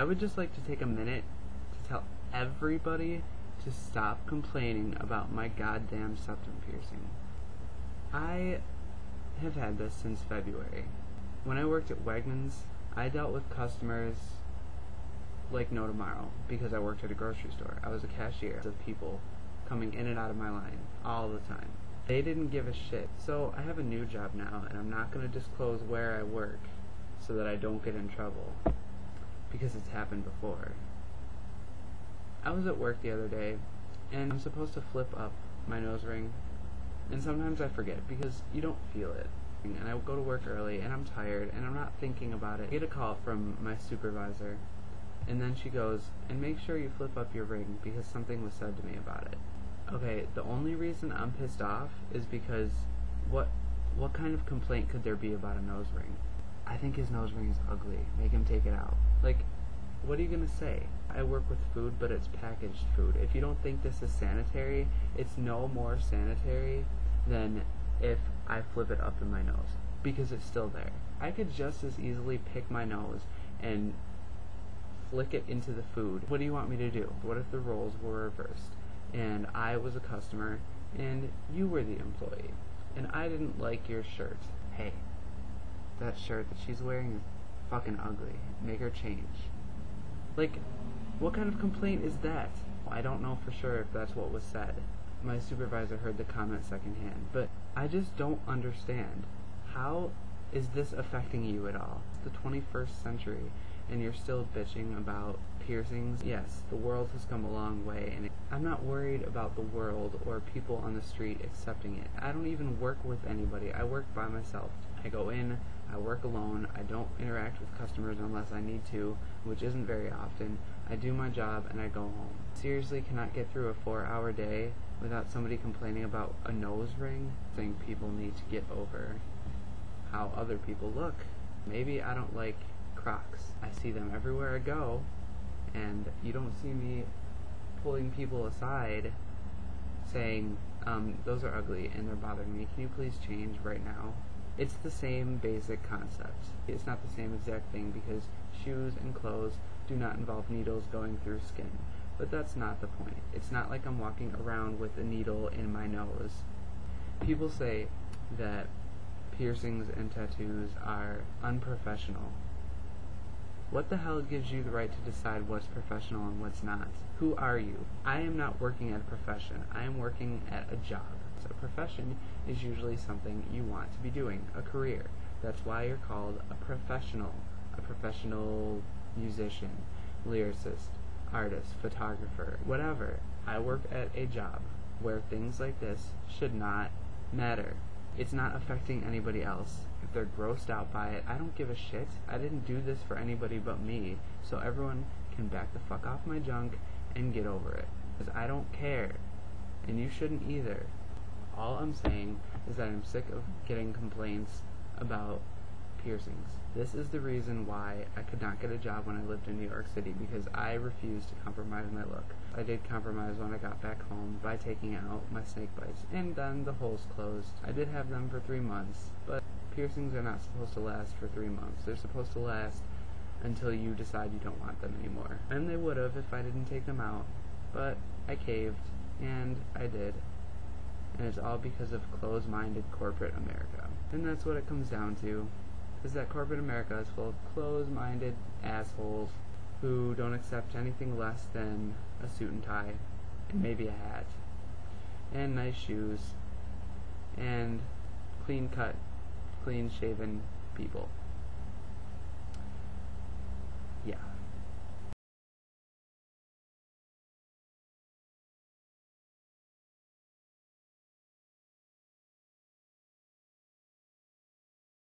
I would just like to take a minute to tell everybody to stop complaining about my goddamn septum piercing. I have had this since February. When I worked at Wegmans, I dealt with customers like no tomorrow because I worked at a grocery store. I was a cashier of people coming in and out of my line all the time. They didn't give a shit. So I have a new job now, and I'm not going to disclose where I work so that I don't get in trouble, because it's happened before. I was at work the other day, and I'm supposed to flip up my nose ring, and sometimes I forget because you don't feel it. And I go to work early, and I'm tired, and I'm not thinking about it. I get a call from my supervisor, and then she goes, and make sure you flip up your ring because something was said to me about it. Okay, the only reason I'm pissed off is because what kind of complaint could there be about a nose ring? I think his nose ring is ugly. Make him take it out. Like, what are you gonna say? I work with food, but it's packaged food. If you don't think this is sanitary, it's no more sanitary than if I flip it up in my nose, because it's still there. I could just as easily pick my nose and flick it into the food. What do you want me to do? What if the roles were reversed, and I was a customer, and you were the employee, and I didn't like your shirt? Hey, that shirt that she's wearing is fucking ugly. Make her change. Like, what kind of complaint is that? I don't know for sure if that's what was said. My supervisor heard the comment secondhand, but I just don't understand. How is this affecting you at all? It's the 21st century, and you're still bitching about piercings. Yes, the world has come a long way, and I'm not worried about the world or people on the street accepting it. I don't even work with anybody. I work by myself. I go in, I work alone, I don't interact with customers unless I need to, which isn't very often. I do my job and I go home. Seriously cannot get through a 4-hour day without somebody complaining about a nose ring. I think people need to get over how other people look. Maybe I don't like Crocs. I see them everywhere I go, and you don't see me pulling people aside saying, those are ugly and they're bothering me. Can you please change right now? It's the same basic concept. It's not the same exact thing because shoes and clothes do not involve needles going through skin. But that's not the point. It's not like I'm walking around with a needle in my nose. People say that piercings and tattoos are unprofessional. What the hell gives you the right to decide what's professional and what's not? Who are you? I am not working at a profession. I am working at a job. So a profession is usually something you want to be doing, a career. That's why you're called a professional musician, lyricist, artist, photographer, whatever. I work at a job where things like this should not matter. It's not affecting anybody else. If they're grossed out by it, I don't give a shit. I didn't do this for anybody but me, so everyone can back the fuck off my junk and get over it. Because I don't care, and you shouldn't either. All I'm saying is that I'm sick of getting complaints about piercings. This is the reason why I could not get a job when I lived in New York City, because I refused to compromise my look. I did compromise when I got back home by taking out my snake bites, and then the holes closed. I did have them for 3 months, but piercings are not supposed to last for 3 months. They're supposed to last until you decide you don't want them anymore. And they would have if I didn't take them out, but I caved, and I did. And it's all because of closed-minded corporate America. And that's what it comes down to, is that corporate America is full of closed-minded assholes who don't accept anything less than a suit and tie, and maybe a hat, and nice shoes, and clean-cut, clean-shaven people.